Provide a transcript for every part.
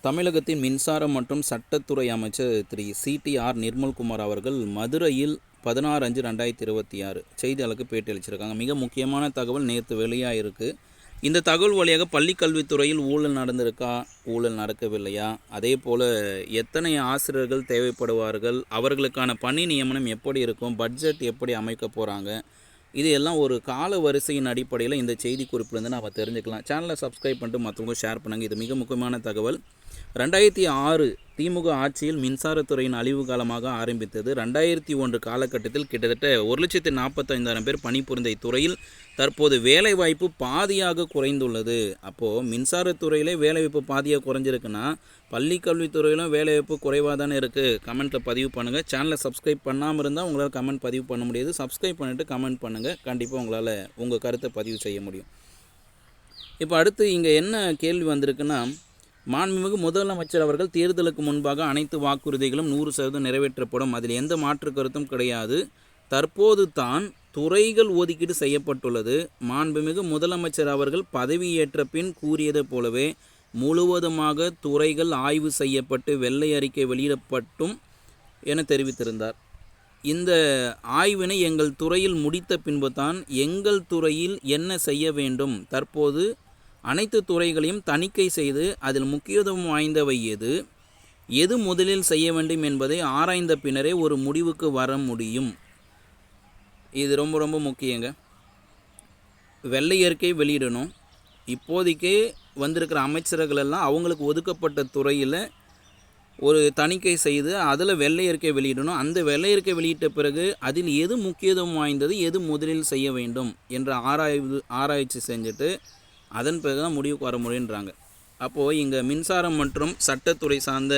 தமிழகத்தின் மின்சாரம் மற்றும் சட்டத்துறை அமைச்சர் திரு சிடிஆர் நிர்மல்குமார் அவர்கள் மதுரையில் 16/5/2026 செய்தியாளருக்கு பேட்டி அளிச்சிருக்காங்க. மிக முக்கியமான தகவல் நேற்று வெளியாகிருக்கு. இந்த தகவல் வழியாக பள்ளிக்கல்வித்துறையில் ஊழல் நடந்திருக்கா, ஊழல் நடக்கவில்லையா, அதே போல் எத்தனை ஆசிரியர்கள் தேவைப்படுவார்கள், அவர்களுக்கான பணி நியமனம் எப்படி இருக்கும், பட்ஜெட் எப்படி அமைக்க போகிறாங்க, இது எல்லாம் ஒரு கால வரிசையின் அடிப்படையில் இந்த செய்தி குறிப்பிலேருந்து நம்ம தெரிஞ்சுக்கலாம். சேனலை சப்ஸ்கிரைப் பண்ணிட்டு மற்றவங்க ஷேர் பண்ணுங்கள். இது மிக முக்கியமான தகவல். 2006 திமுக ஆட்சியில் மின்சாரத்துறையின் அழிவு காலமாக ஆரம்பித்தது. 2001 காலகட்டத்தில் கிட்டத்தட்ட 1,45,000 பேர் பணிபுரிந்த இத்துறையில் தற்போது வேலைவாய்ப்பு பாதியாக குறைந்துள்ளது. அப்போது மின்சாரத்துறையிலே வேலைவாய்ப்பு பாதியாக குறைஞ்சிருக்குன்னா பள்ளிக்கல்வித்துறையிலும் வேலைவாய்ப்பு குறைவாக தானே இருக்குது. கமெண்ட்டில் பதிவு பண்ணுங்கள். சேனலை சப்ஸ்கிரைப் பண்ணாமல் இருந்தால் உங்களால் கமெண்ட் பதிவு பண்ண முடியாது. சப்ஸ்கிரைப் பண்ணிவிட்டு கமெண்ட் பண்ணுங்கள். கண்டிப்பாக உங்களால் உங்கள் கருத்தை பதிவு செய்ய முடியும். இப்போ அடுத்து இங்கே என்ன கேள்வி வந்திருக்குன்னா, மாண்புமிகு முதலமைச்சர் அவர்கள் தேர்தலுக்கு முன்பாக அனைத்து வாக்குறுதிகளும் 100% நிறைவேற்றப்படும், அதில் எந்த மாற்று கருத்தும் கிடையாது, தற்போது தான் துறைகள் ஒதுக்கீடு செய்யப்பட்டுள்ளது. மாண்புமிகு முதலமைச்சர் அவர்கள் பதவியேற்ற பின் கூறியது போலவே முழுவதுமாக துறைகள் ஆய்வு செய்யப்பட்டு வெள்ளை அறிக்கை வெளியிடப்பட்டும் என தெரிவித்திருந்தார். இந்த ஆய்வினை எங்கள் துறையில் முடித்த பின்பு தான் எங்கள் துறையில் என்ன செய்ய வேண்டும், தற்போது அனைத்து துறைகளையும் தணிக்கை செய்து அதில் முக்கியத்துவம் வாய்ந்தவை எது முதலில் செய்ய வேண்டும் என்பதை ஆராய்ந்த பின்னரே ஒரு முடிவுக்கு வர முடியும். இது ரொம்ப ரொம்ப முக்கியங்க. வெள்ளை அறிக்கை வெளியிடணும். இப்போதைக்கே வந்திருக்கிற அமைச்சர்கள் எல்லாம் அவங்களுக்கு ஒதுக்கப்பட்ட துறையில் ஒரு தணிக்கை செய்து அதில் வெள்ளை அறிக்கை வெளியிடணும். அந்த வெள்ளை அறிக்கை வெளியிட்ட பிறகு அதில் எது முக்கியத்துவம் வாய்ந்தது, எது முதலில் செய்ய வேண்டும் என்ற ஆராய்ச்சி செஞ்சுட்டு அதன் பிறகு தான் முடிவுக்கு வர முடியுன்றாங்க. அப்போது இங்கே மின்சாரம் மற்றும் சட்டத்துறை சார்ந்த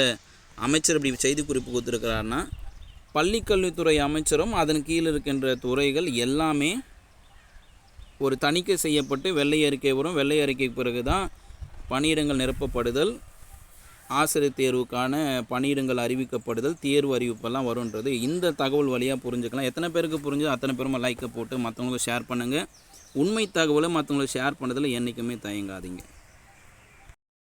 அமைச்சர் இப்படி செய்தி குறிப்பு கொடுத்துருக்கிறாருன்னா, பள்ளிக்கல்வித்துறை அமைச்சரும் அதன் கீழ் இருக்கின்ற துறைகள் எல்லாமே ஒரு தணிக்கை செய்யப்பட்டு வெள்ளை அறிக்கை வரும். வெள்ளை அறிக்கைக்கு பிறகு தான் பணியிடங்கள் நிரப்பப்படுதல், ஆசிரியர் தேர்வுக்கான பணியிடங்கள் அறிவிக்கப்படுதல், தேர்வு அறிவிப்பெல்லாம் வரும்ன்றது இந்த தகவல் வழியாக புரிஞ்சுக்கலாம். எத்தனை பேருக்கு புரிஞ்சு அத்தனை பேருமே லைக்கை போட்டு மற்றவங்களுக்கு ஷேர் பண்ணுங்கள். உண்மை தகவலை மற்றவங்களுக்கு ஷேர் பண்ணுறதுல என்றைக்குமே தயங்காதீங்க.